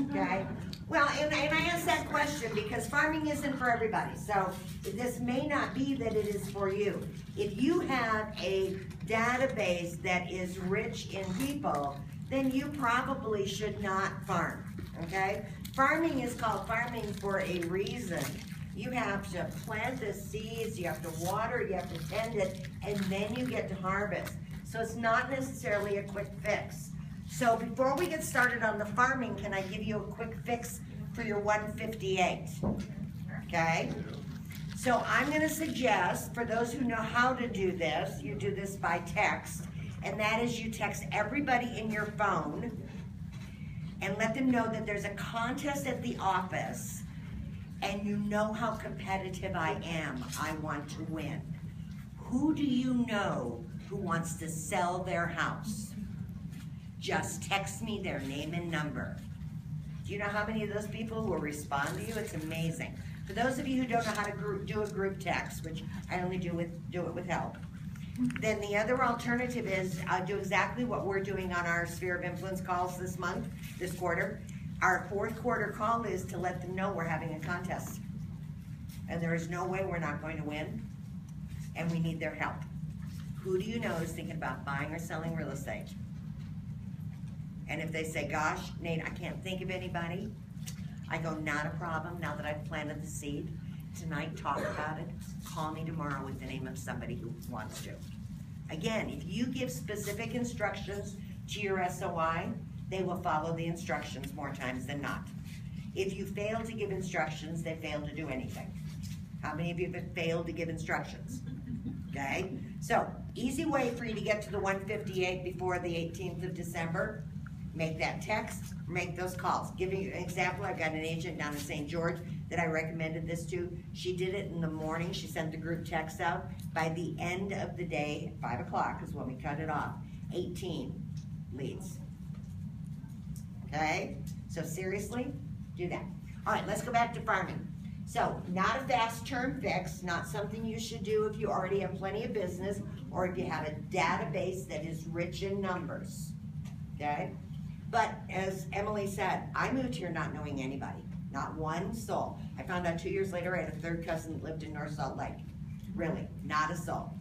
Okay? Well, and I asked that question because farming isn't for everybody. So this may not be that it is for you. If you have a database that is rich in people, then you probably should not farm, okay? Farming is called farming for a reason. You have to plant the seeds, you have to water, you have to tend it, and then you get to harvest. So it's not necessarily a quick fix. So before we get started on the farming, can I give you a quick fix for your 158? Okay? So I'm going to suggest, for those who know how to do this, you do this by text, and that is you text everybody in your phone and let them know that there's a contest at the office and you know how competitive I am. I want to win. Who do you know who wants to sell their house? Just text me their name and number. Do you know how many of those people will respond to you? It's amazing. For those of you who don't know how to do a group text, which I only do it with help, then the other alternative is do exactly what we're doing on our Sphere of Influence calls this month, this quarter. Our fourth quarter call is to let them know we're having a contest. And there is no way we're not going to win, and we need their help. Who do you know is thinking about buying or selling real estate? And if they say, gosh, Nate, I can't think of anybody, I go, not a problem, now that I've planted the seed. Tonight, talk about it. Call me tomorrow with the name of somebody who wants to. Again, if you give specific instructions to your SOI, they will follow the instructions more times than not. If you fail to give instructions, they fail to do anything. How many of you have failed to give instructions? Okay? So, easy way for you to get to the 158 before the 18th of December. Make that text, make those calls. Giving you an example, I've got an agent down in St. George that I recommended this to. She did it in the morning. She sent the group text out. By the end of the day, 5 o'clock is when we cut it off, 18 leads. Okay? So seriously, do that. All right, let's go back to farming. So, not a fast term fix, not something you should do if you already have plenty of business or if you have a database that is rich in numbers. Okay? But as Emily said, I moved here not knowing anybody, not one soul. I found out 2 years later I had a third cousin that lived in North Salt Lake. Really, not a soul.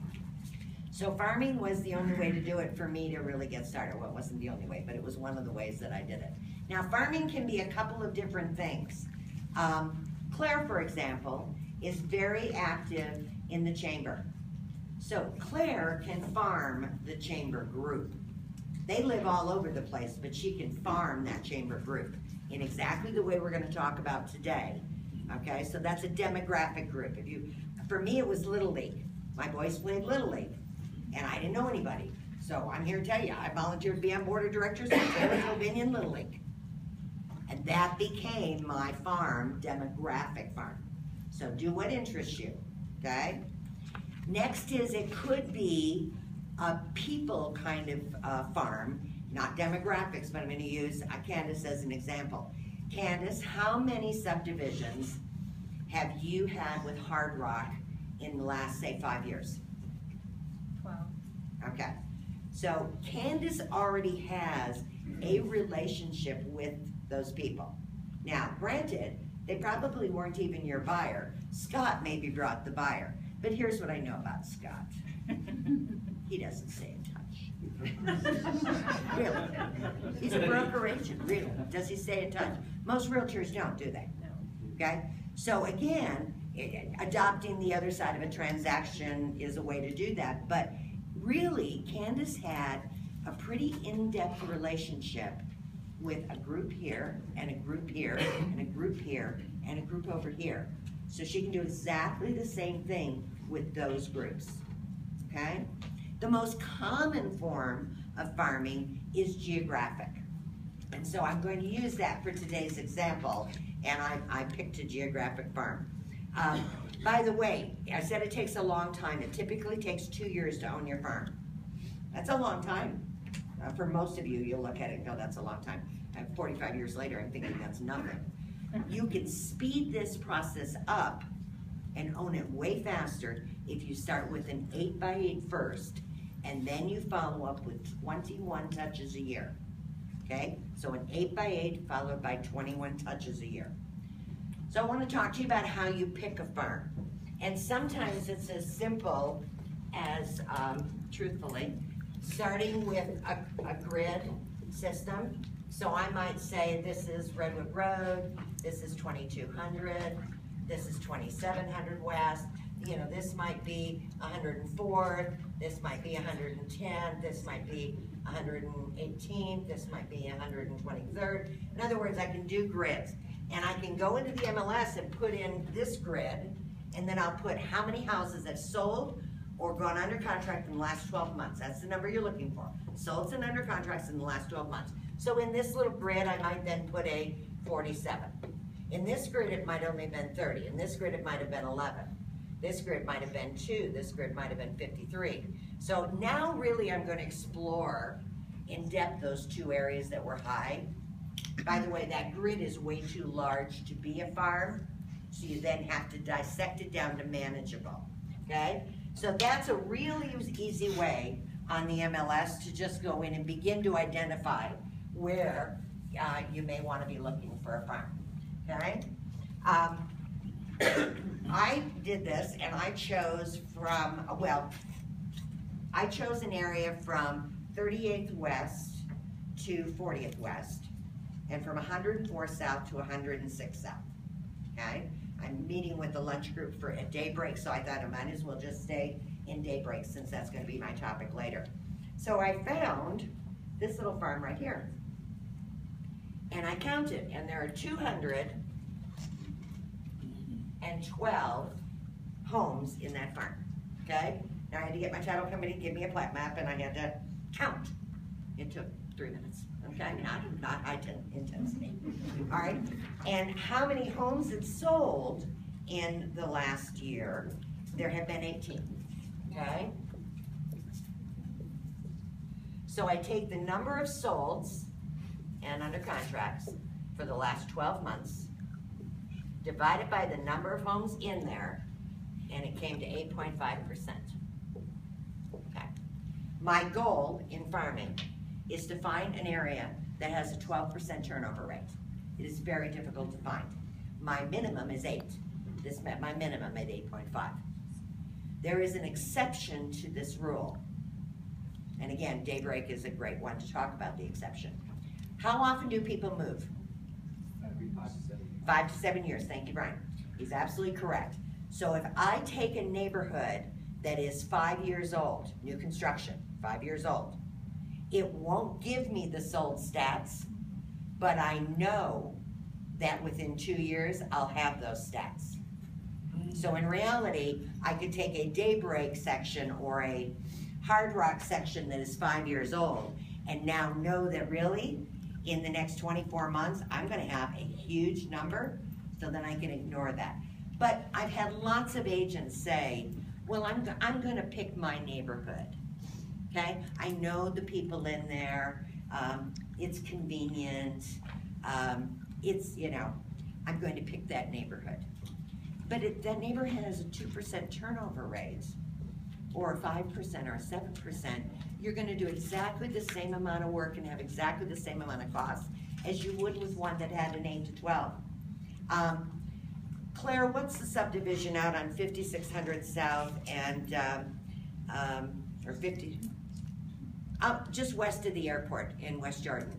So farming was the only way to do it for me to really get started. Well, it wasn't the only way, but it was one of the ways that I did it. Now, farming can be a couple of different things. Claire, for example, is very active in the chamber. So Claire can farm the chamber group. They live all over the place, but she can farm that chamber group in exactly the way we're going to talk about today. Okay, so that's a demographic group. For me, it was Little League. My boys played Little League, and I didn't know anybody. So I'm here to tell you, I volunteered to be on board of directors at Taylorsville Binion Little League. And that became my farm, demographic farm. So do what interests you, okay? Next is it could be a people kind of farm, not demographics, but I'm going to use Candace as an example. Candace, how many subdivisions have you had with Hard Rock in the last, say, 5 years? 12. Okay. So Candace already has a relationship with those people. Now, granted, they probably weren't even your buyer. Scott maybe brought the buyer. But here's what I know about Scott. He doesn't stay in touch. Really. He's a broker agent, really. Does he stay in touch? Most realtors don't, do they? No. Okay? So again, adopting the other side of a transaction is a way to do that. But really, Candace had a pretty in-depth relationship with a group here, and a group here, and a group here, and a group over here. So she can do exactly the same thing with those groups, okay? The most common form of farming is geographic. And so I'm going to use that for today's example, and I picked a geographic farm. By the way, I said it takes a long time. It typically takes 2 years to own your farm. That's a long time. For most of you, you'll look at it and go, that's a long time. 45 years later, I'm thinking that's nothing. You can speed this process up and own it way faster if you start with an 8x8 first, and then you follow up with 21 touches a year. okay? So an 8x8 followed by 21 touches a year. So I want to talk to you about how you pick a farm. And sometimes it's as simple as, truthfully, starting with a grid system. So I might say this is Redwood Road, this is 2200, this is 2700 West, you know, this might be 104th, this might be 110th, this might be 118th, this might be 123rd. In other words, I can do grids. And I can go into the MLS and put in this grid, and then I'll put how many houses have sold or gone under contract in the last 12 months. That's the number you're looking for. Sold and under contracts in the last 12 months. So in this little grid, I might then put a 47. In this grid, it might only have been 30. In this grid, it might have been 11. This grid might have been 2. This grid might have been 53. So now really I'm going to explore in depth those two areas that were high. By the way, that grid is way too large to be a farm, so you then have to dissect it down to manageable, okay? So that's a really easy way on the MLS to just go in and begin to identify where you may want to be looking for a farm, okay? I did this and I chose from, well, I chose an area from 38th West to 40th West, and from 104 South to 106 South, okay? I'm meeting with the lunch group for a daybreak, so I thought I might as well just stay in daybreak since that's gonna be my topic later. So I found this little farm right here. And I counted, and there are 212 homes in that farm, okay? Now I had to get my title company to give me a plat map, and I had to count. It took 3 minutes, okay? Not high intensity, all right? And how many homes had sold in the last year? There have been 18, okay? So I take the number of solds and under contracts for the last 12 months, divide it by the number of homes in there, and it came to 8.5%. Okay. My goal in farming is to find an area that has a 12% turnover rate. It is very difficult to find. My minimum is 8. This met my minimum at 8.5. There is an exception to this rule. And again, daybreak is a great one to talk about the exception. How often do people move? Every 5 to 7 years. 5 to 7 years, thank you, Brian. He's absolutely correct. So if I take a neighborhood that is 5 years old, new construction, 5 years old, it won't give me the sold stats, but I know that within 2 years, I'll have those stats. So in reality, I could take a daybreak section or a Hard Rock section that is 5 years old and now know that really, in the next 24 months, I'm gonna have a huge number, so then I can ignore that. But I've had lots of agents say, well, I'm gonna pick my neighborhood, okay? I know the people in there, it's convenient, it's, you know, I'm going to pick that neighborhood. But that neighborhood has a 2% turnover rate, or a 5% or a 7%, you're gonna do exactly the same amount of work and have exactly the same amount of costs as you would with one that had an 8 to 12. Claire, what's the subdivision out on 5600 South and, or 50, just west of the airport in West Jordan?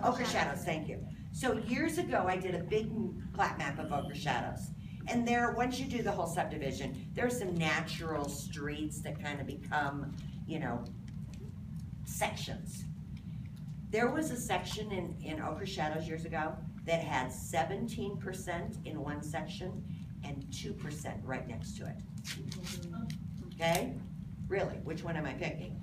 Ochre Shadows, thank you. So years ago, I did a big plat map of Ochre Shadows. And there, once you do the whole subdivision, there are some natural streets that kind of become, you know, sections. There was a section in Ochre Shadows years ago that had 17% in one section and 2% right next to it. Okay? Really, which one am I picking?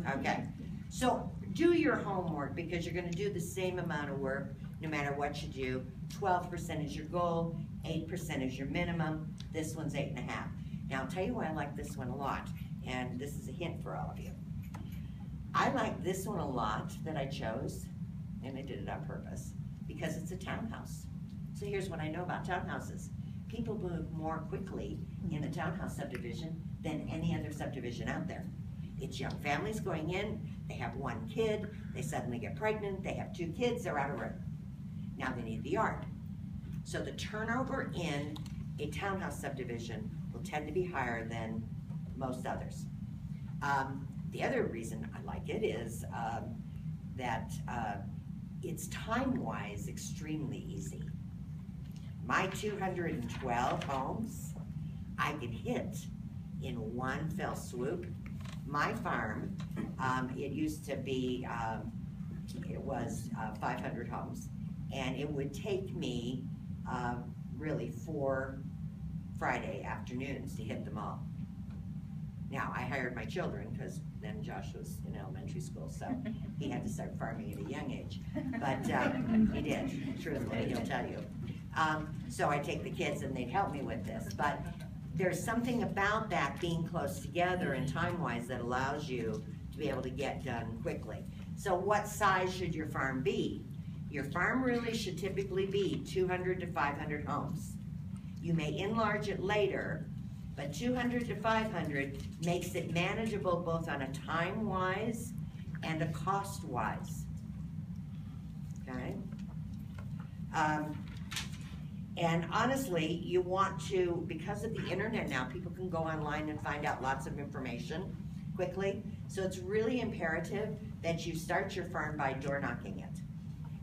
Okay. So do your homework, because you're gonna do the same amount of work no matter what you do. 12% is your goal, 8% is your minimum. This one's 8.5. Now I'll tell you why I like this one a lot, and this is a hint for all of you. I like this one a lot that I chose, and I did it on purpose, because it's a townhouse. So here's what I know about townhouses. People move more quickly in a townhouse subdivision than any other subdivision out there. It's young families going in, they have one kid, they suddenly get pregnant, they have 2 kids, they're out of room. Now they need the yard. So the turnover in a townhouse subdivision will tend to be higher than most others. The other reason I like it is that it's time-wise extremely easy. My 212 homes, I could hit in one fell swoop. My farm, it used to be, it was 500 homes, and it would take me really 4 Friday afternoons to hit them all. Now, I hired my children, because then Josh was in elementary school, so he had to start farming at a young age. But he did, truthfully, he'll tell you. So I take the kids and they'd help me with this. But there's something about that being close together and time-wise that allows you to be able to get done quickly. So what size should your farm be? Your farm really should typically be 200 to 500 homes. You may enlarge it later, but 200 to 500 makes it manageable both on a time-wise and a cost-wise, okay? And honestly, you want to, because of the internet now, people can go online and find out lots of information quickly. So it's really imperative that you start your farm by door knocking it.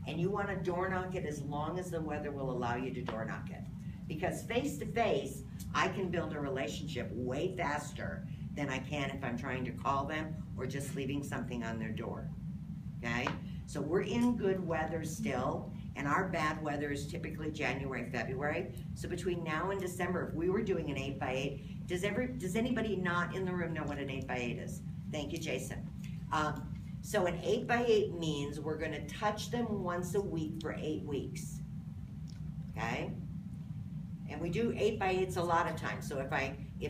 And you want to door knock it as long as the weather will allow you to door knock it. Because face to face, I can build a relationship way faster than I can if I'm trying to call them or just leaving something on their door, okay? So we're in good weather still, and our bad weather is typically January, February. So between now and December, if we were doing an 8x8, does anybody not in the room know what an 8x8 is? Thank you, Jason. So an 8x8 means we're gonna touch them once a week for 8 weeks, okay? And we do 8x8s a lot of times. So if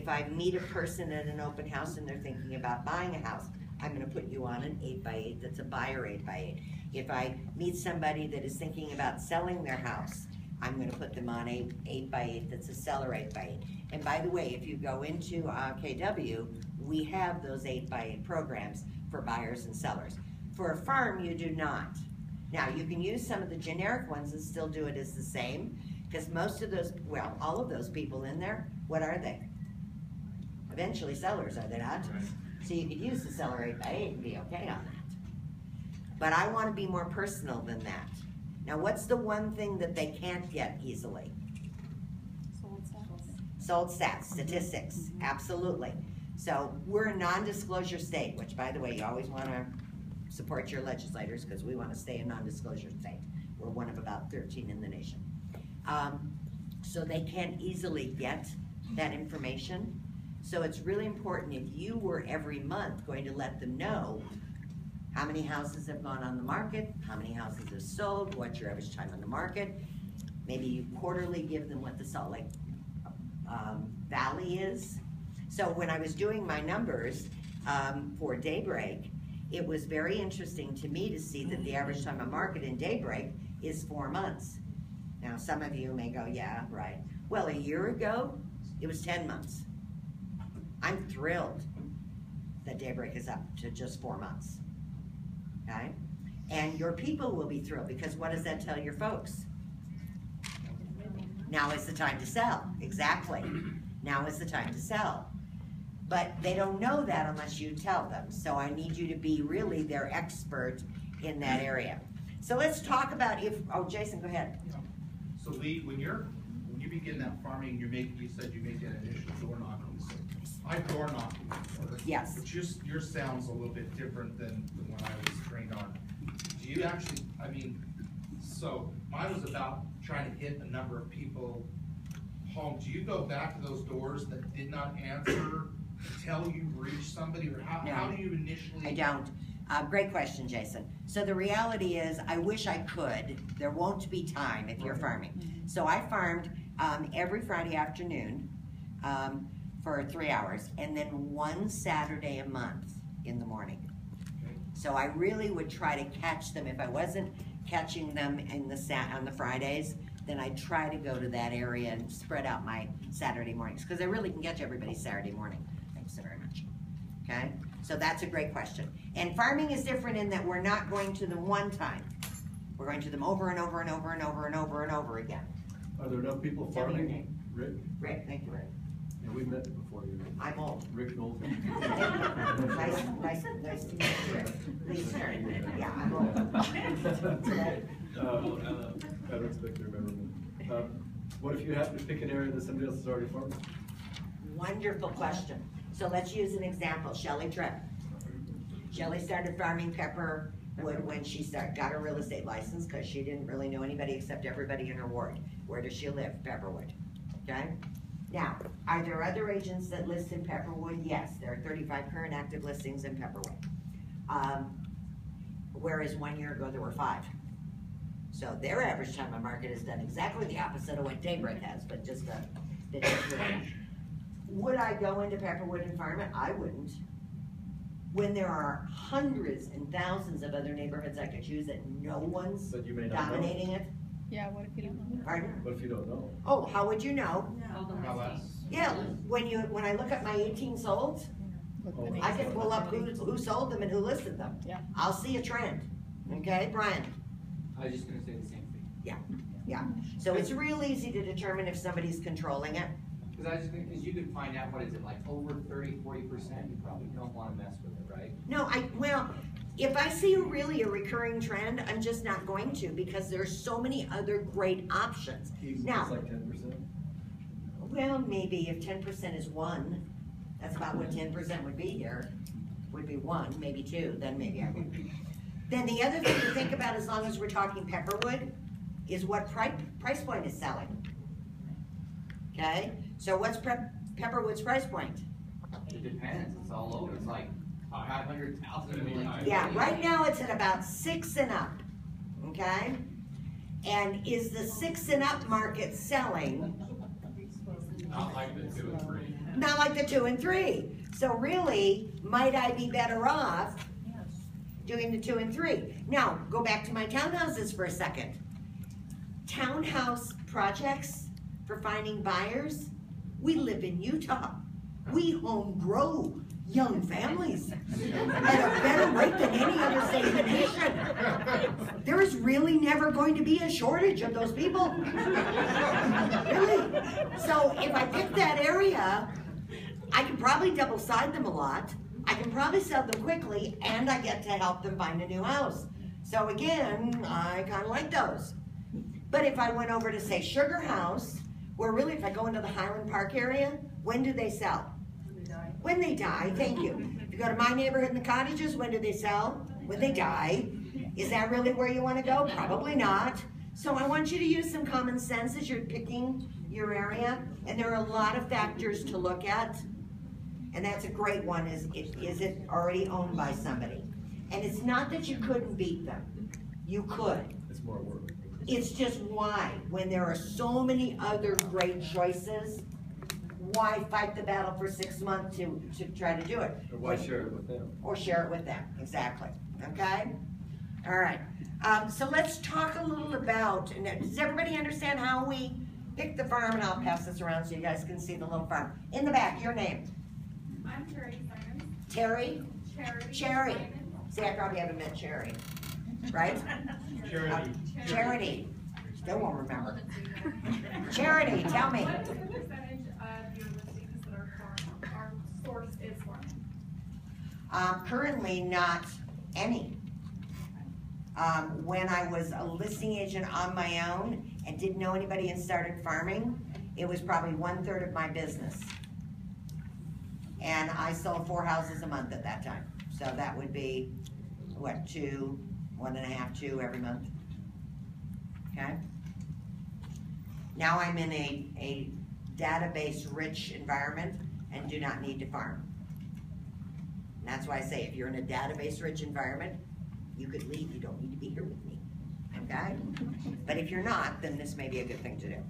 I meet a person at an open house and they're thinking about buying a house, I'm gonna put you on an 8x8 that's a buyer 8x8. If I meet somebody that is thinking about selling their house, I'm gonna put them on a 8x8 that's a seller 8x8. And by the way, if you go into KW, we have those 8x8 programs for buyers and sellers. For a farm, you do not. Now, you can use some of the generic ones and still do it as the same, because most of those, well, all of those people in there, what are they? Eventually sellers, are they not? Right. So you could use the seller 8x8 and be okay on that. But I want to be more personal than that. Now, what's the one thing that they can't get easily? Sold stats, statistics, absolutely. So we're a non-disclosure state, which by the way, you always want to support your legislators because we want to stay a non-disclosure state. We're one of about 13 in the nation. So they can't easily get that information. So it's really important if you were every month going to let them know how many houses have gone on the market, how many houses have sold, what's your average time on the market. Maybe you quarterly give them what the Salt Lake Valley is. So when I was doing my numbers for Daybreak, it was very interesting to me to see that the average time on market in Daybreak is 4 months. Now some of you may go, yeah, right. Well, a year ago, it was 10 months. I'm thrilled that Daybreak is up to just 4 months, okay? And your people will be thrilled because what does that tell your folks? Now is the time to sell, exactly. Now is the time to sell. But they don't know that unless you tell them. So I need you to be really their expert in that area. So let's talk about oh, Jason, go ahead. So Lee, when you begin that farming, you said you make that initial door knocking. So I door knocking before. Yes. But your sounds a little bit different than the one I was trained on. Do you actually, I mean, so mine was about trying to hit a number of people home. Do you go back to those doors that did not answer until you reach somebody, or how do you initially? I don't. Great question, Jason. So the reality is, I wish I could. There won't be time if you're farming. So I farmed every Friday afternoon for 3 hours, and then one Saturday a month in the morning. Okay. So I really would try to catch them. If I wasn't catching them in on the Fridays, then I'd try to go to that area and spread out my Saturday mornings, because I really can catch everybody Saturday morning. Thanks so very much. Okay? So that's a great question. And farming is different in that we're not going to them one time. We're going to them over and over and over and over and over and over again. Are there enough people Tell me your farming? name. Rick? Rick, thank you, Rick. Yeah, we met before you. I'm old. Rick Knowles. Nice to meet you, Rick. Please, yeah, I'm old. I don't expect you to remember me. What if you happen to pick an area that somebody else is already farming? Wonderful question. So let's use an example, Shelley Tripp. Shelley started farming pepperwood when she got her real estate license because she didn't really know anybody except everybody in her ward. Where does she live? Pepperwood, okay? Now, are there other agents that list in Pepperwood? Yes, there are 35 current active listings in Pepperwood. Whereas 1 year ago, there were 5. So their average time on market has done exactly the opposite of what Daybreak has, but just a bit different. Would I go into Pepperwood and farm it? I wouldn't. When there are hundreds and thousands of other neighborhoods I could choose that no one's But you may not know. dominating it. Yeah, what if you don't know? Pardon? What if you don't know? Oh, how would you know? How less? Yeah, when I look at my 18 solds, Look Oh, the I names. can pull up who sold them and who listed them. Yeah. I'll see a trend. Okay, Brian? I was just gonna say the same thing. Yeah. So it's real easy to determine if somebody's controlling it. Cause I was just thinking, cause you could find out, what is it, like over 30–40%, you probably don't wanna mess with it, right? No, well, if I see really a recurring trend, I'm just not going to because there's so many other great options. Even if Now- it's like 10%? Well, maybe if 10% is 1, that's about what 10% would be here. Would be 1, maybe 2, then maybe I would. Then the other thing to think about, as long as we're talking Pepperwood, is what price point is selling. Okay, so what's Pepperwood's price point? It depends, it's all over, it's like 500,000. Yeah, right now it's at about 6 and up, okay? And is the 6 and up market selling? Not like the 2 and 3. Not like the 2 and 3. So really, might I be better off doing the 2 and 3? Now, go back to my townhouses for a second. Townhouse projects for finding buyers, we live in Utah. We home grow young families at a better rate than any other state in the nation. There is really never going to be a shortage of those people. Really. So if I pick that area, I can probably double side them a lot. I can probably sell them quickly, and I get to help them find a new house. So again, I kind of like those. But if I went over to, say, Sugar House, where really if I go into the Highland Park area, when do they sell? When they die, thank you. If you go to my neighborhood in the cottages, when do they sell? When they die. Is that really where you want to go? Probably not. So I want you to use some common sense as you're picking your area. And there are a lot of factors to look at. And that's a great one, is it already owned by somebody? And it's not that you couldn't beat them. You could. It's more work. It's just why, when there are so many other great choices, why fight the battle for 6 months to try to do it? Or why share it with them? Or share it with them, exactly, okay? All right, so let's talk a little about, does everybody understand how we pick the farm? And I'll pass this around so you guys can see the little farm. In the back, your name? I'm Terry Simon. Terry? Charity. Cherry. Simon. See, I probably haven't met Cherry, right? Charity. Charity. Still won't remember. Charity, tell me. What's the percentage of your listings that our source is farming? Currently not any. When I was a listing agent on my own and didn't know anybody and started farming, it was probably 1/3 of my business. And I sold 4 houses a month at that time. So that would be, what, 2, 1.5, 2 every month. Okay? Now I'm in a database-rich environment and do not need to farm. And that's why I say, if you're in a database-rich environment, you could leave, you don't need to be here with me, okay? But if you're not, then this may be a good thing to do.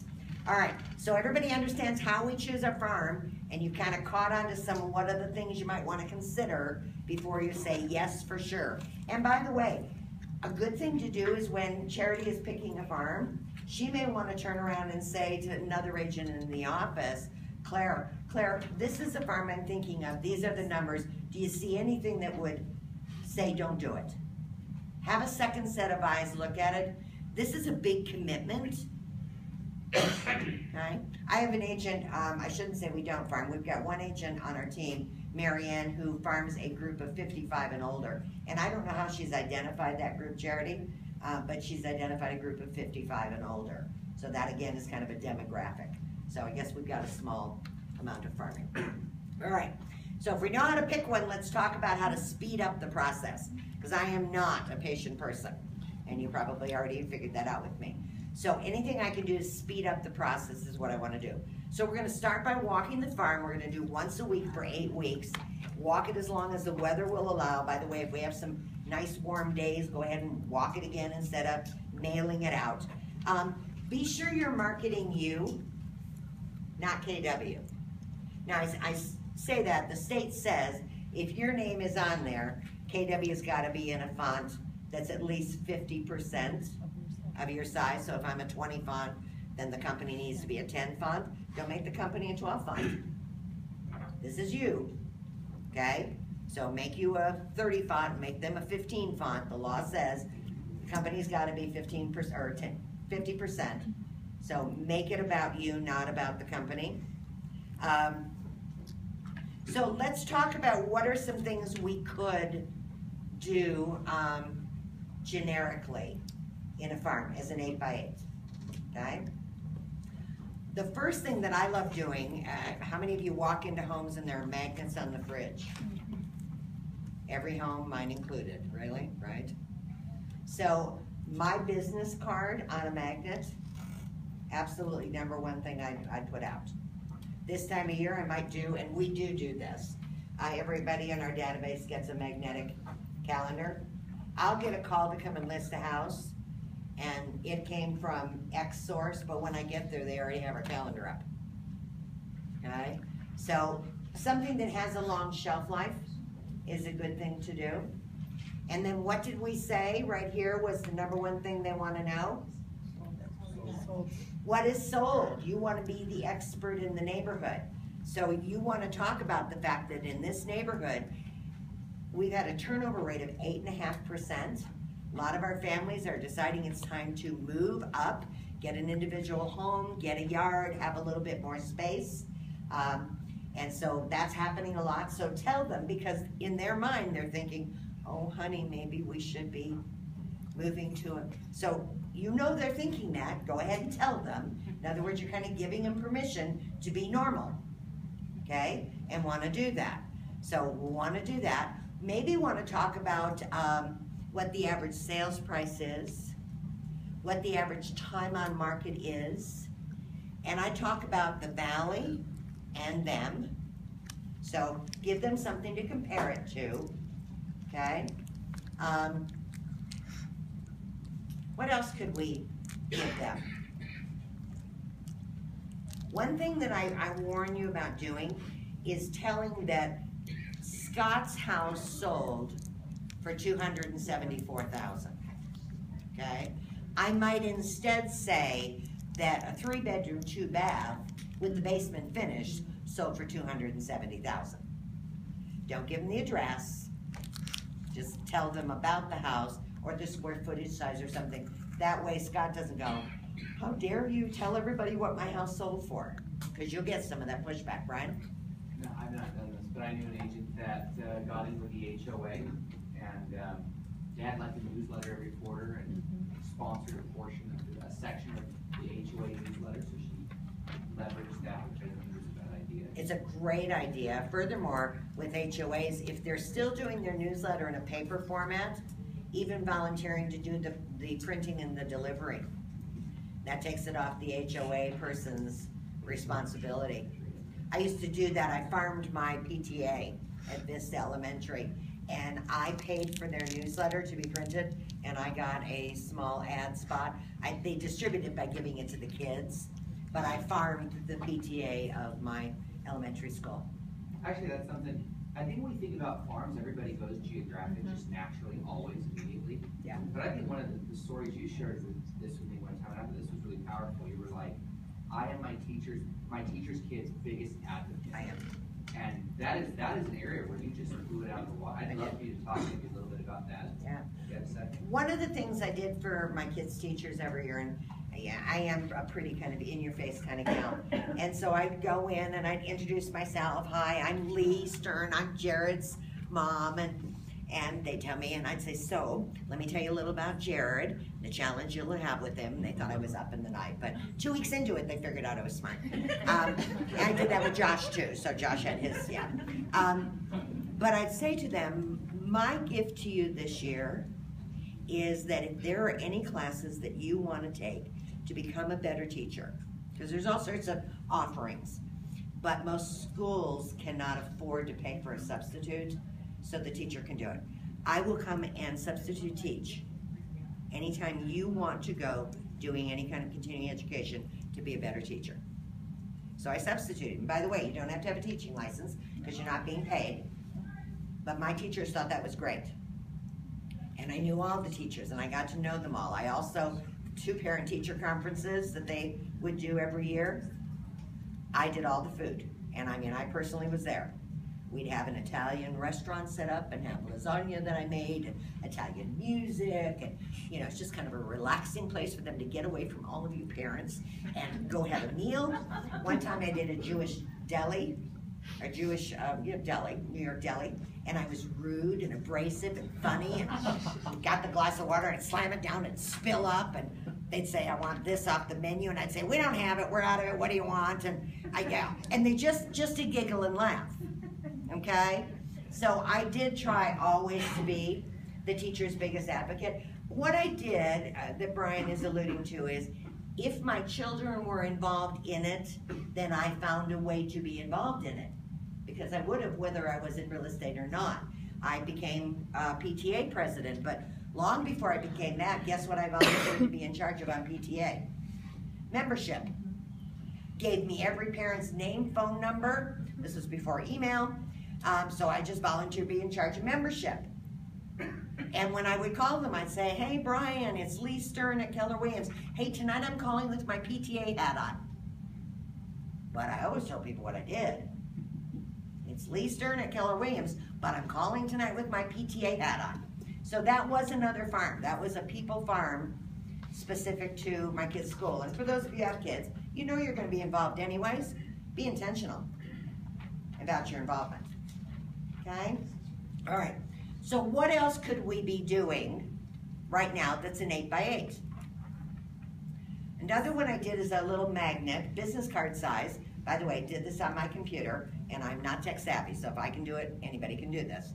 All right, so everybody understands how we choose a farm, and you kind of caught on to some of what are the things you might want to consider before you say yes for sure. And by the way, a good thing to do is when Charity is picking a farm, she may want to turn around and say to another agent in the office, Claire, this is the farm I'm thinking of, these are the numbers, do you see anything that would say don't do it? Have a second set of eyes look at it. This is a big commitment. Okay? I have an agent, I shouldn't say we don't farm, we've got one agent on our team, Marianne, who farms a group of 55 and older. And I don't know how she's identified that group, Charity, but she's identified a group of 55 and older. So that again is kind of a demographic. So I guess we've got a small amount of farming. All right, so if we know how to pick one, let's talk about how to speed up the process, because I am not a patient person, and you probably already figured that out with me. So anything I can do to speed up the process is what I want to do. So we're going to start by walking the farm. We're going to do once a week for 8 weeks. Walk it as long as the weather will allow. By the way, if we have some nice warm days, go ahead and walk it again instead of mailing it out. Be sure you're marketing you, not KW. Now, I say that, the state says, if your name is on there, KW's gotta be in a font that's at least 50% of your size. So if I'm a 20 font, then the company needs to be a 10 font. Don't make the company a 12 font. This is you, okay? So make you a 30 font, make them a 15 font. The law says the company's gotta be 15% or 50%. So make it about you, not about the company. So let's talk about what are some things we could do generically in a farm as an 8x8, okay? The first thing that I love doing, how many of you walk into homes and there are magnets on the fridge? Every home, mine included, really, right? So my business card on a magnet, absolutely number one thing I'd put out. This time of year I might do, and we do this. Everybody in our database gets a magnetic calendar. I'll get a call to come and list a house, and it came from X source, but when I get there, they already have our calendar up. Okay? So something that has a long shelf life is a good thing to do. And then what did we say right here was the number one thing they want to know? What is sold? You want to be the expert in the neighborhood. So you want to talk about the fact that in this neighborhood, we've had a turnover rate of 8.5%. A lot of our families are deciding it's time to move up, get an individual home, get a yard, have a little bit more space. And so that's happening a lot. So tell them, because in their mind, they're thinking, oh, honey, maybe we should be moving to it. So you know they're thinking that. Go ahead and tell them. In other words, you're kind of giving them permission to be normal, okay, and want to do that. So we'll want to do that. Maybe want to talk about what the average sales price is, what the average time on market is, and I talk about the valley and them. So give them something to compare it to, okay? What else could we give them? One thing that I warn you about doing is telling that Scott's house sold for $274,000, okay? I might instead say that a 3-bedroom, 2-bath with the basement finished sold for $270,000. Don't give them the address, just tell them about the house or the square footage size or something. That way Scott doesn't go, how dare you tell everybody what my house sold for? Because you'll get some of that pushback, Brian. No, I've not done this, but I knew an agent that got in with the HOA, and Dad liked the newsletter every quarter and sponsored a portion of a section of the HOA newsletter, so she leveraged that, which I think was a bad idea. It's a great idea. Furthermore, with HOAs, if they're still doing their newsletter in a paper format, even volunteering to do the printing and the delivery, that takes it off the HOA person's responsibility. I used to do that. I farmed my PTA at Vista Elementary, and I paid for their newsletter to be printed, and I got a small ad spot. They distributed it by giving it to the kids, but I farmed the PTA of my elementary school. Actually, that's something, I think when we think about farms, everybody goes geographic, just naturally, always, immediately. Yeah. But I think one of the stories you shared with this with me one time, and I thought this was really powerful. You were like, I am my teacher's kid's biggest advocate. I am. And that is an area where you just blew it out of the water. I'd love for you to talk maybe a little bit about that. Yeah. You have a second? One of the things I did for my kids' teachers every year, and yeah, I am a pretty kind of in-your-face kind of gal, and so I'd go in and I'd introduce myself. Hi, I'm Lee Stern. I'm Jared's mom, and they tell me, and I'd say, so let me tell you a little about Jared, the challenge you'll have with him. They thought I was up in the night, but 2 weeks into it, they figured out I was smart. I did that with Josh too, so Josh had his, yeah. But I'd say to them, my gift to you this year is that if there are any classes that you want to take to become a better teacher, because there's all sorts of offerings, but most schools cannot afford to pay for a substitute, so the teacher can do it. I will come and substitute teach anytime you want to go doing any kind of continuing education to be a better teacher. So I substituted. And by the way, you don't have to have a teaching license because you're not being paid. But my teachers thought that was great. And I knew all the teachers and I got to know them all. I also, 2 parent-teacher conferences that they would do every year, I did all the food. And I mean, I personally was there. We'd have an Italian restaurant set up and have lasagna that I made, and Italian music, and you know, it's just kind of a relaxing place for them to get away from all of you parents and go have a meal. One time I did a Jewish deli, deli, New York deli, and I was rude and abrasive and funny, and got the glass of water and slam it down and spill up, and they'd say, I want this off the menu, and I'd say, we don't have it, we're out of it, what do you want? And and they just to giggle and laugh. Okay, so I did try always to be the teacher's biggest advocate. What I did, that Brian is alluding to, is if my children were involved in it, then I found a way to be involved in it. Because I would have, whether I was in real estate or not. I became PTA president, but long before I became that, guess what I volunteered to be in charge of on PTA? Membership. Gave me every parent's name, phone number. This was before email. So I just volunteered to be in charge of membership. And when I would call them, I'd say, hey, Brian, it's Lee Stern at Keller Williams. Hey, tonight I'm calling with my PTA hat on. But I always tell people what I did. It's Lee Stern at Keller Williams, but I'm calling tonight with my PTA hat on. So that was another farm. That was a people farm specific to my kids' school. And for those of you who have kids, you know you're going to be involved anyways. Be intentional about your involvement. Okay? All right. So what else could we be doing right now that's an 8x8? Another one I did is a little magnet, business card size. By the way, I did this on my computer, and I'm not tech savvy, so if I can do it, anybody can do this.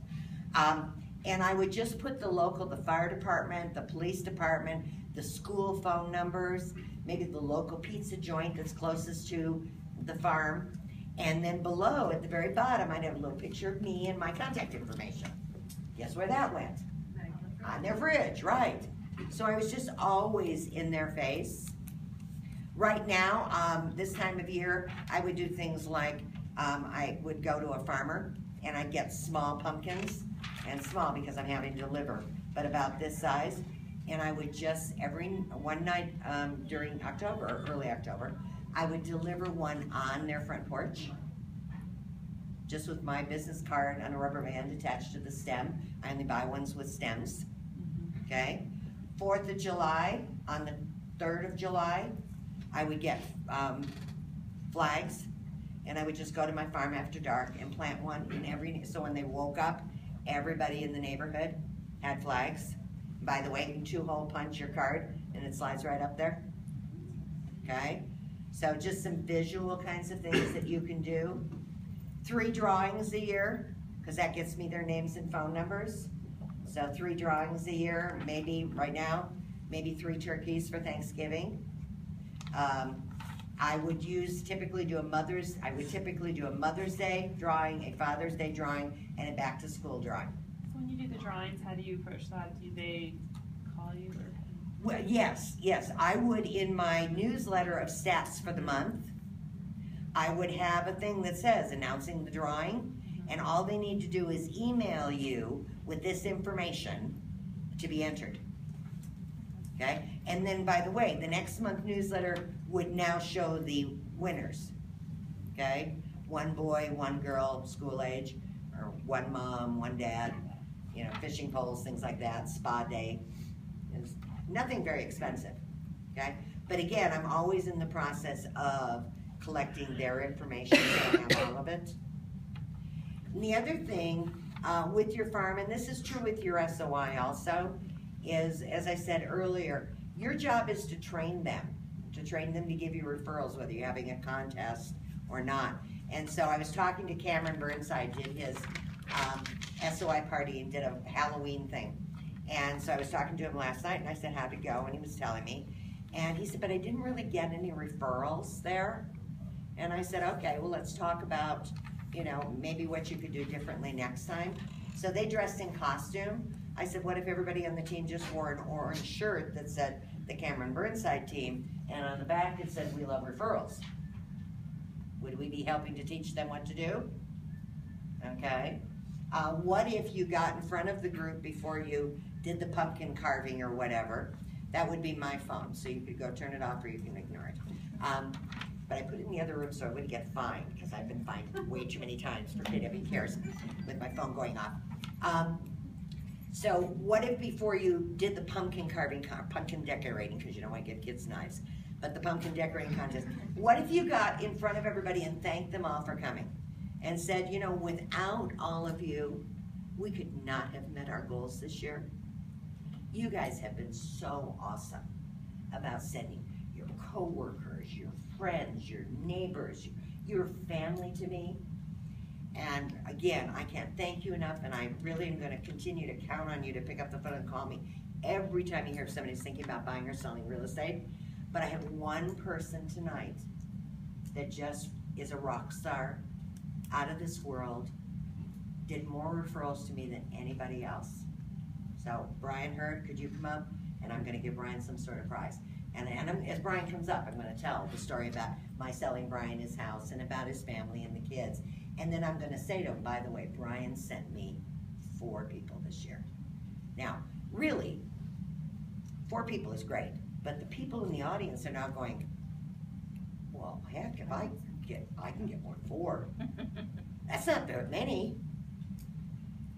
And I would just put the fire department, the police department, the school phone numbers, maybe the local pizza joint that's closest to the farm. And then below, at the very bottom, I'd have a little picture of me and my contact information. Guess where that went? On their fridge, right. So I was just always in their face. Right now, this time of year, I would do things like, I would go to a farmer and I'd get small pumpkins, and small because I'm having to deliver, but about this size. And I would just, one night during October, early October, I would deliver one on their front porch, just with my business card on a rubber band attached to the stem. I only buy ones with stems, okay? 4th of July, on the 3rd of July, I would get flags, and I would just go to my farm after dark and plant one in so when they woke up, everybody in the neighborhood had flags. By the way, you can 2-hole punch your card, and it slides right up there, okay? So just some visual kinds of things that you can do. 3 drawings a year, because that gets me their names and phone numbers. So 3 drawings a year, maybe right now, maybe 3 turkeys for Thanksgiving. I would typically do a Mother's Day drawing, a Father's Day drawing, and a back to school drawing. So when you do the drawings, how do you approach that? Do they call you or? Well, yes. I would, in my newsletter of stats for the month, I would have a thing that says announcing the drawing, and all they need to do is email you with this information to be entered. okay? And then, by the way, the next month newsletter would now show the winners, okay? One boy, one girl, school age, or one mom, one dad, you know, fishing poles, things like that, spa day. It's nothing very expensive, okay? But again, I'm always in the process of collecting their information, so I have all of it. And the other thing with your farm, and this is true with your SOI also, is, as I said earlier, your job is to train them to give you referrals, whether you're having a contest or not. And so I was talking to Cameron Burnside, did his SOI party and did a Halloween thing. And so I was talking to him last night, and I said, how'd it go? And he was telling me. And he said, but I didn't really get any referrals there. And I said, okay, well, let's talk about, you know, maybe what you could do differently next time. So they dressed in costume. I said, what if everybody on the team just wore an orange shirt that said the Cameron Burnside team, and on the back it said, we love referrals? Would we be helping to teach them what to do? Okay. What if you got in front of the group before you did the pumpkin carving or whatever? That would be my phone, so you could go turn it off or you can ignore it. But I put it in the other room so I wouldn't get fined, because I've been fined way too many times for KW Cares with my phone going off. So what if before you did the pumpkin carving, pumpkin decorating, because you don't want to give kids knives, but the pumpkin decorating contest, what if you got in front of everybody and thanked them all for coming and said, you know, without all of you, we could not have met our goals this year. You guys have been so awesome about sending your coworkers, your friends, your neighbors, your family to me. And again, I can't thank you enough, and I really am gonna continue to count on you to pick up the phone and call me every time you hear somebody's thinking about buying or selling real estate. But I have one person tonight that just is a rock star, out of this world, did more referrals to me than anybody else. So Brian Hurd, could you come up? And I'm gonna give Brian some sort of prize. And as Brian comes up, I'm gonna tell the story about my selling Brian his house and about his family and the kids. And then I'm gonna say to him, by the way, Brian sent me 4 people this year. Now, really, 4 people is great, but the people in the audience are now going, well, heck, if I can get more than 4. That's not very many.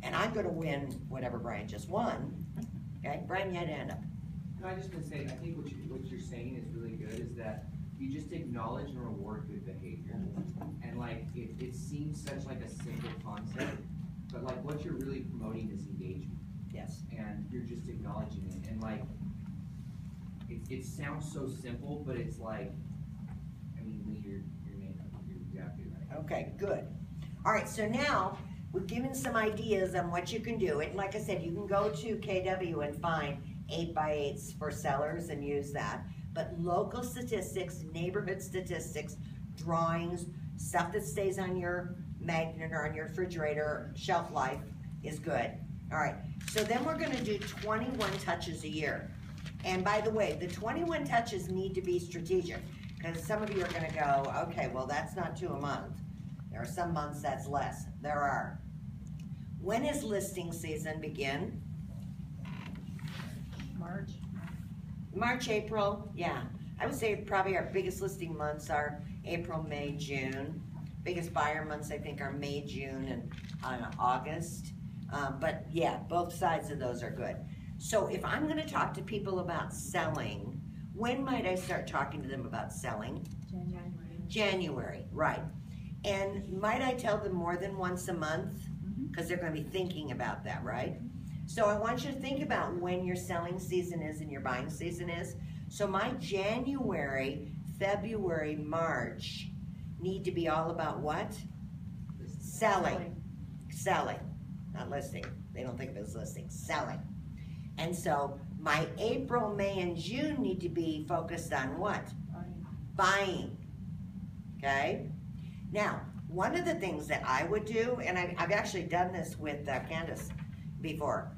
And I'm gonna win whatever Brian just won. Okay, Brian, you had to end up. No, I just been saying, I think what you're saying is really good, is that you just acknowledge and reward good behavior. And like, it seems such like a simple concept, but like what you're really promoting is engagement. Yes. And you're just acknowledging it. And like, it sounds so simple, but it's like, I mean, Lee, you're exactly right. Okay, good. All right, so now we've given some ideas on what you can do. And like I said, you can go to KW and find 8x8s for sellers and use that. But local statistics, neighborhood statistics, drawings, stuff that stays on your magnet or on your refrigerator, shelf life is good. All right, so then we're gonna do 21 touches a year. And by the way, the 21 touches need to be strategic, because some of you are gonna go, okay, well, that's not 2 a month. There are some months that's less. There are. When is listing season begin? March, April, yeah. I would say probably our biggest listing months are April, May, June. Biggest buyer months, I think, are May, June, and August. But yeah, both sides of those are good. So if I'm gonna talk to people about selling, when might I start talking to them about selling? January, right. And might I tell them more than once a month? Because they're gonna be thinking about that, right? So I want you to think about when your selling season is and your buying season is. So my January, February, March need to be all about what? Selling. Selling, not listing. They don't think of it as listing, selling. And so my April, May, and June need to be focused on what? Buying. Okay? Now, one of the things that I would do, and I've actually done this with Candace before,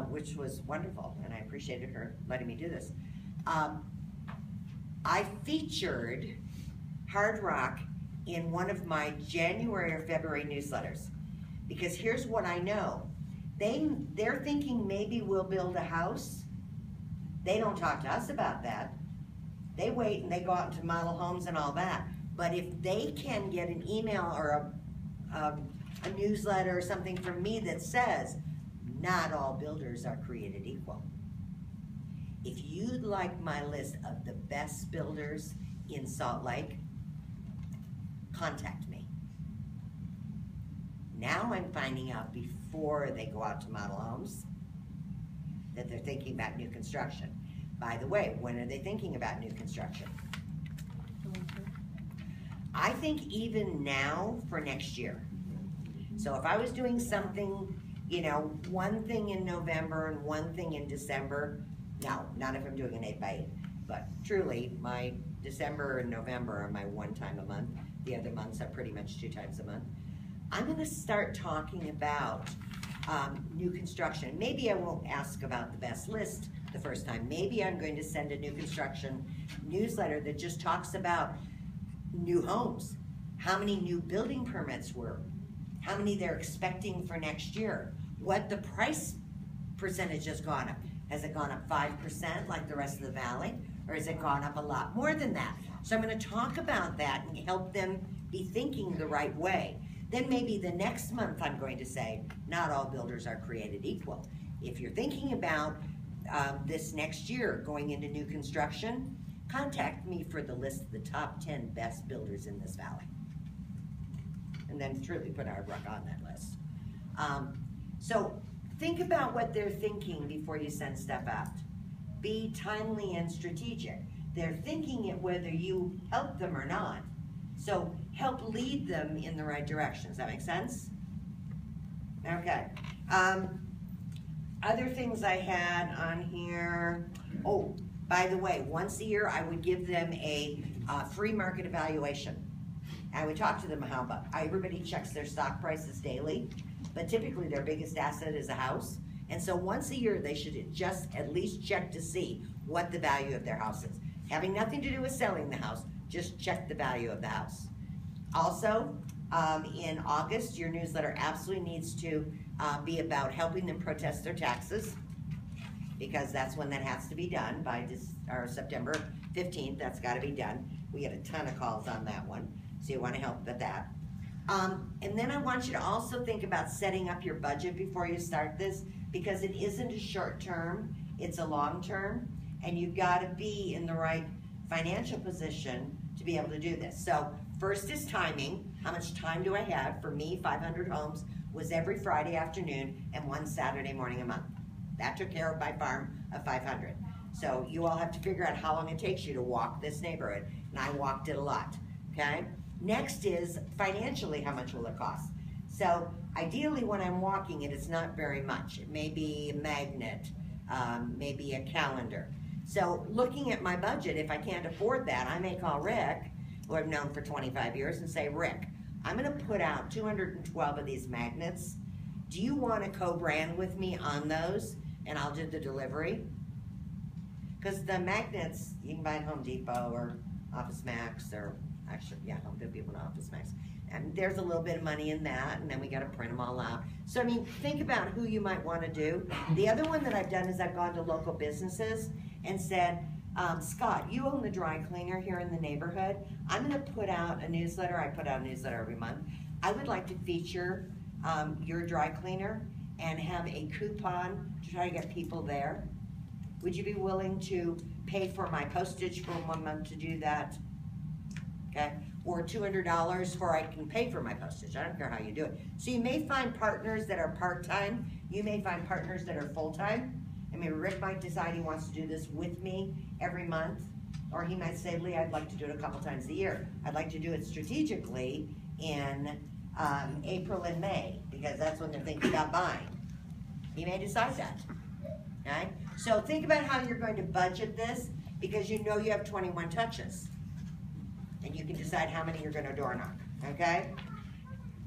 which was wonderful, and I appreciated her letting me do this. I featured Hard Rock in one of my January or February newsletters, because here's what I know. They're thinking maybe we'll build a house They don't talk to us about that. They wait and they go out into model homes and all that. But if they can get an email or a newsletter or something from me that says, not all builders are created equal. If you'd like my list of the best builders in Salt Lake, contact me. Now I'm finding out before they go out to model homes that they're thinking about new construction. By the way, when are they thinking about new construction? I think even now for next year. So if I was doing something, you know, one thing in November and one thing in December, no, not if I'm doing an 8x8, but truly my December and November are my one time a month. The other months are pretty much 2 times a month. I'm gonna start talking about new construction. Maybe I won't ask about the best list the first time. Maybe I'm going to send a new construction newsletter that just talks about new homes, how many new building permits were, how many they're expecting for next year, what the price percentage has gone up. Has it gone up 5% like the rest of the valley, or has it gone up a lot more than that? So I'm gonna talk about that and help them be thinking the right way. Then maybe the next month I'm going to say, not all builders are created equal. If you're thinking about this next year going into new construction, contact me for the list of the top 10 best builders in this valley. And then truly put our Brook on that list. So think about what they're thinking before you send stuff out. Be timely and strategic. They're thinking it whether you help them or not. So help lead them in the right direction. Does that make sense? Okay. Other things I had on here. Oh, by the way, once a year I would give them a free market evaluation. I would talk to them how about, everybody checks their stock prices daily, but typically their biggest asset is a house. And so once a year they should just at least check to see what the value of their house is. Having nothing to do with selling the house, just check the value of the house. Also, in August, your newsletter absolutely needs to be about helping them protest their taxes, because that's when that has to be done by September 15th. That's got to be done. We get a ton of calls on that one, so you want to help with that. And then I want you to also think about setting up your budget before you start this, because it isn't a short term, it's a long term, and you've got to be in the right financial position to be able to do this. So first is timing. How much time do I have? For me, 500 homes was every Friday afternoon and one Saturday morning a month. That took care of by farm of 500. So you all have to figure out how long it takes you to walk this neighborhood, and I walked it a lot, okay? Next is financially, how much will it cost? So ideally when I'm walking it, it's not very much. It may be a magnet, maybe a calendar. So looking at my budget, if I can't afford that, I may call Rick, who I've known for 25 years, and say, Rick, I'm gonna put out 212 of these magnets. Do you want to co-brand with me on those, and I'll do the delivery? Because the magnets, you can buy at Home Depot or Office Max, or actually, yeah, Home Depot and Office Max. And there's a little bit of money in that, and then we gotta print them all out. So I mean, think about who you might wanna do. The other one that I've done is I've gone to local businesses and said, Scott, you own the dry cleaner here in the neighborhood. I'm gonna put out a newsletter. I put out a newsletter every month. I would like to feature your dry cleaner and have a coupon to try to get people there. Would you be willing to pay for my postage for 1 month to do that? Okay, or $200 for I can pay for my postage. I don't care how you do it. So you may find partners that are part-time. You may find partners that are full-time. I mean, Rick might decide he wants to do this with me every month, or he might say, Lee, I'd like to do it a couple times a year. I'd like to do it strategically in April and May, because that's when they're thinking about buying. He may decide that, okay? So think about how you're going to budget this, because you know you have 21 touches. And you can decide how many you're gonna door knock, okay?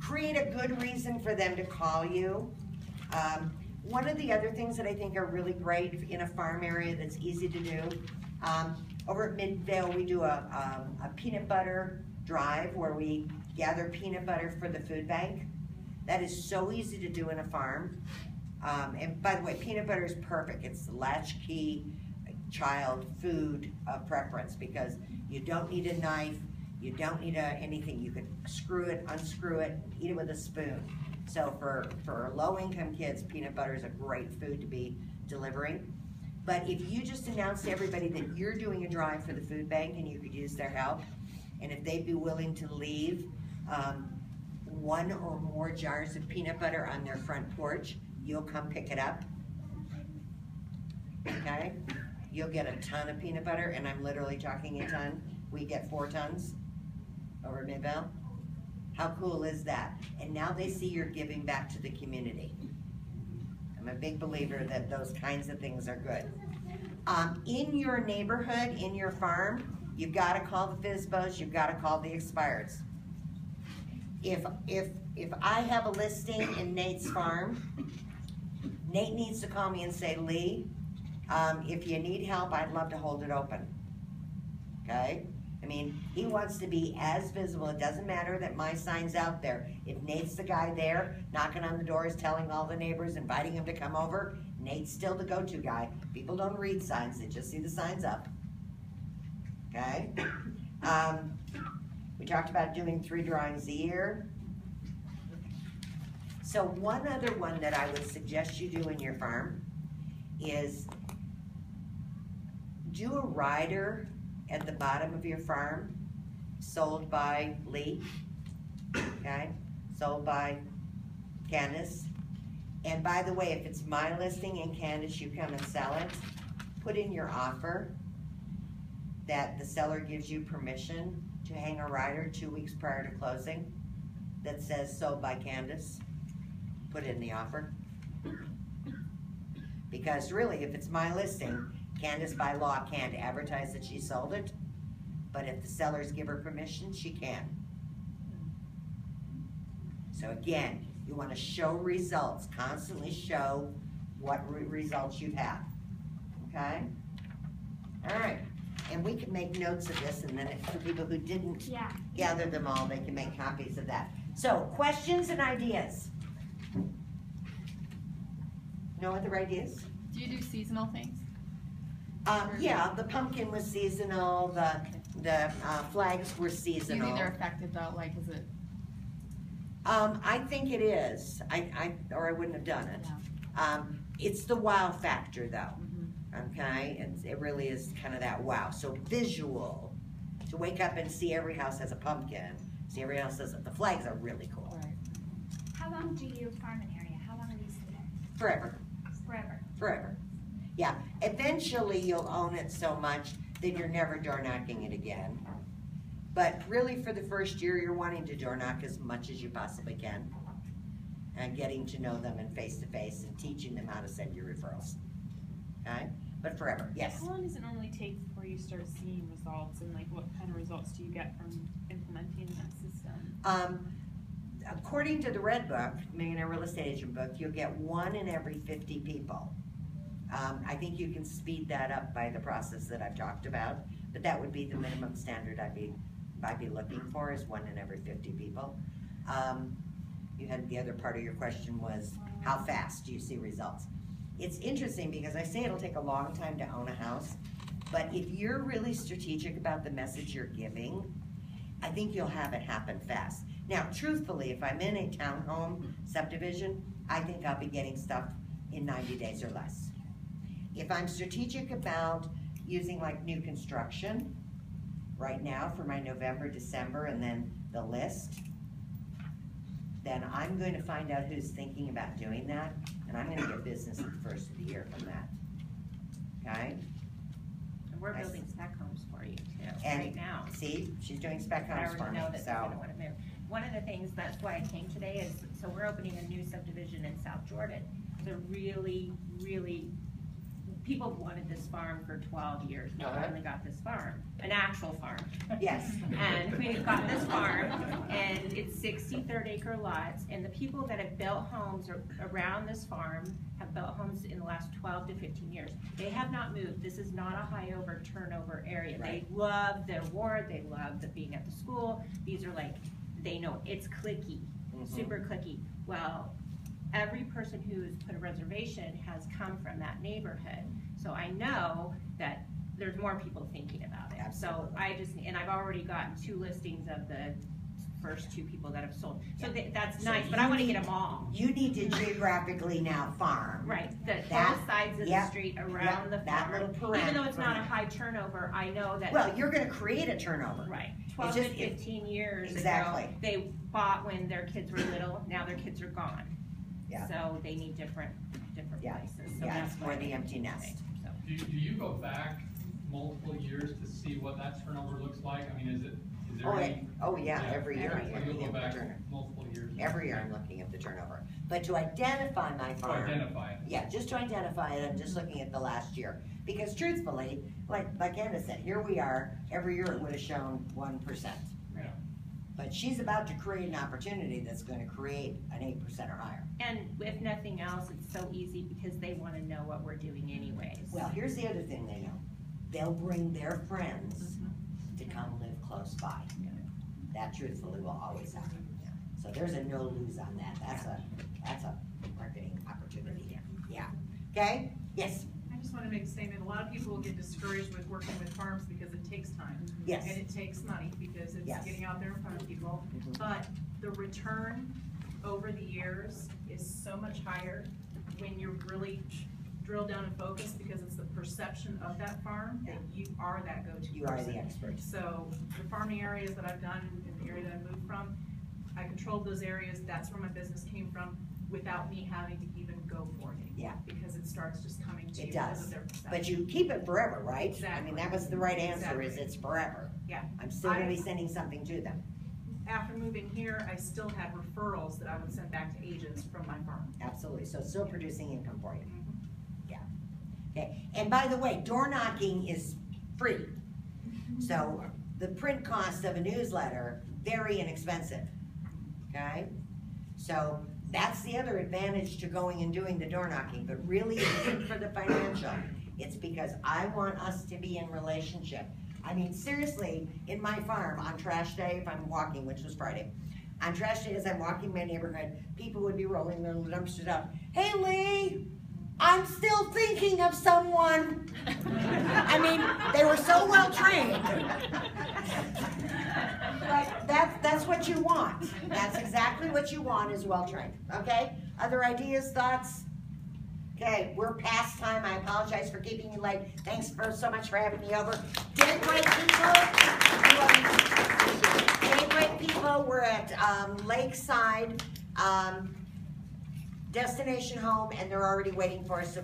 Create a good reason for them to call you. One of the other things that I think are really great in a farm area that's easy to do, over at Midvale we do a peanut butter drive where we gather peanut butter for the food bank. That is so easy to do in a farm. And by the way, peanut butter is perfect. It's the latchkey child food preference, because you don't need a knife, you don't need anything. You can screw it, unscrew it, eat it with a spoon. So for low-income kids, peanut butter is a great food to be delivering. But if you just announce to everybody that you're doing a drive for the food bank and you could use their help, and if they'd be willing to leave 1 or more jars of peanut butter on their front porch, you'll come pick it up. Okay? You'll get a ton of peanut butter, and I'm literally talking a ton. We get 4 tons over at Midvale. How cool is that? And now they see you're giving back to the community. I'm a big believer that those kinds of things are good. In your neighborhood, in your farm, you've got to call the FSBOs, you've got to call the expireds. If I have a listing in Nate's farm, Nate needs to call me and say, Lee, if you need help, I'd love to hold it open. Okay? I mean, he wants to be as visible. It doesn't matter that my sign's out there. If Nate's the guy there, knocking on the doors, telling all the neighbors, inviting them to come over, Nate's still the go-to guy. People don't read signs, they just see the signs up. Okay? We talked about doing 3 drawings a year. So one other one that I would suggest you do in your farm is do a rider at the bottom of your farm, sold by Lee, okay? Sold by Candace. And by the way, if it's my listing and Candace, you come and sell it, put in your offer that the seller gives you permission to hang a rider 2 weeks prior to closing that says sold by Candace. Put it in the offer. Because really, if it's my listing, Candace by law can't advertise that she sold it, but if the sellers give her permission, she can. So again, you want to show results, constantly show what results you have, okay? All right, and we can make notes of this, and then for people who didn't gather them all, they can make copies of that. So, questions and ideas? No other ideas? Do you do seasonal things? Yeah, the pumpkin was seasonal, the flags were Do you seasonal. think they're effective though? Like, is it? I think it is. Or I wouldn't have done it. It's the wow factor though. Okay, it really is kind of that wow. So visual, to wake up and see every house has a pumpkin, see every house has the flags are really cool. Right. How long do you farm an area? How long are these there? Forever. Forever. Forever. Yeah, eventually you'll own it so much that you're never door knocking it again. But really for the first year, you're wanting to door knock as much as you possibly can. And getting to know them and face to face and teaching them how to send you referrals. Okay? But forever, yes. How long does it normally take before you start seeing results, and like what kind of results do you get from implementing that system? According to the Red Book, Millionaire Real Estate Agent book, you'll get 1 in every 50 people. I think you can speed that up by the process that I've talked about, but that would be the minimum standard I'd be looking for, is 1 in every 50 people. You had the other part of your question was, how fast do you see results? It's interesting because I say it'll take a long time to own a house, but if you're really strategic about the message you're giving, I think you'll have it happen fast. Now, truthfully, if I'm in a townhome subdivision, I think I'll be getting stuff in 90 days or less. If I'm strategic about using like new construction right now for my November, December, and then the list, then I'm going to find out who's thinking about doing that, and I'm going to get business at the first of the year from that. Okay? And we're building spec homes for you too, And right now. see, she's doing spec I homes for already me, know that they're so. gonna wanna move. One of the things, that's why I came today, is, so we're opening a new subdivision in South Jordan. They're really, people wanted this farm for 12 years. We finally got this farm, an actual farm. Yes. And we've got this farm, and it's 60 third-acre lots, and the people that have built homes around this farm have built homes in the last 12 to 15 years. They have not moved. This is not a high turnover area. Right. They love their ward, they love being at the school. These are like, they know it's cliquey, super cliquey. Well, every person who's put a reservation has come from that neighborhood. So I know that there's more people thinking about it. So Absolutely. and I've already gotten 2 listings of the first 2 people that have sold. So that's So nice, but I you wanna need- get them all. You need to geographically now farm. Right, That- both sides of the yep, street yep, around the that farm. little Even though it's not a parameter. high turnover, I know that. Well, you're gonna create a turnover. Right, 12 just- to 15 years ago, Exactly. they bought when their kids were little, now their kids are gone. Yeah. So they need different Yeah. places, so Yeah, that's it's why more the they- empty nest. so. Do you go back multiple years to see what that turnover looks like? I mean, is there any? Oh, yeah, every year I'm So you'll looking go at the back turnover. multiple years? Every year I'm looking at the turnover. But to identify my To farm. identify it. Yeah, just to identify it, I'm just looking at the last year. Because truthfully, like Anna said, here we are, every year it would have shown 1%. Yeah. But she's about to create an opportunity that's gonna create an 8% or higher. And if nothing else, it's so easy because they wanna know what we're doing anyways. Well, here's the other thing they know. They'll bring their friends to come live close by. That truthfully will always happen. So there's a no lose on that. That's a marketing opportunity. Yeah. Okay? Yes, I just wanna make a statement, a lot of people will get discouraged with working with farms because it takes time. yes. And it takes money because it's Yes. getting out there in front of people. Mhm. But the return over the years is so much higher when you really drill down and focus, because it's the perception of that farm that you are that go-to person. You are the expert. So the farming areas that I've done in the area that I moved from, I controlled those areas, that's where my business came from, without me having to even go for it. Yeah. Because it starts just coming to It you because does. of their perception. But you keep it forever, right? I mean, Exactly. that was the right answer, is Exactly. it's forever. Yeah. I'm still gonna be sending something to them. After moving here, I still had referrals that I would send back to agents from my firm. Absolutely, so it's still producing income for you. Yeah. Okay, and by the way, door knocking is free. So the print cost of a newsletter, very inexpensive, okay? So that's the other advantage to going and doing the door knocking, but really it isn't for the financial. It's because I want us to be in relationship. I mean, seriously, in my farm, on trash day, if I'm walking, which was Friday, on trash day, as I'm walking my neighborhood, people would be rolling their dumpsters out. Hey, Lee, I'm still thinking of someone. I mean, they were so well trained. But that's what you want. That's exactly what you want, is well trained, okay? Other ideas, thoughts? Okay, we're past time. I apologize for keeping you late. Thanks so much for having me over. Gateway people, we're at Lakeside Destination Home, and they're already waiting for us.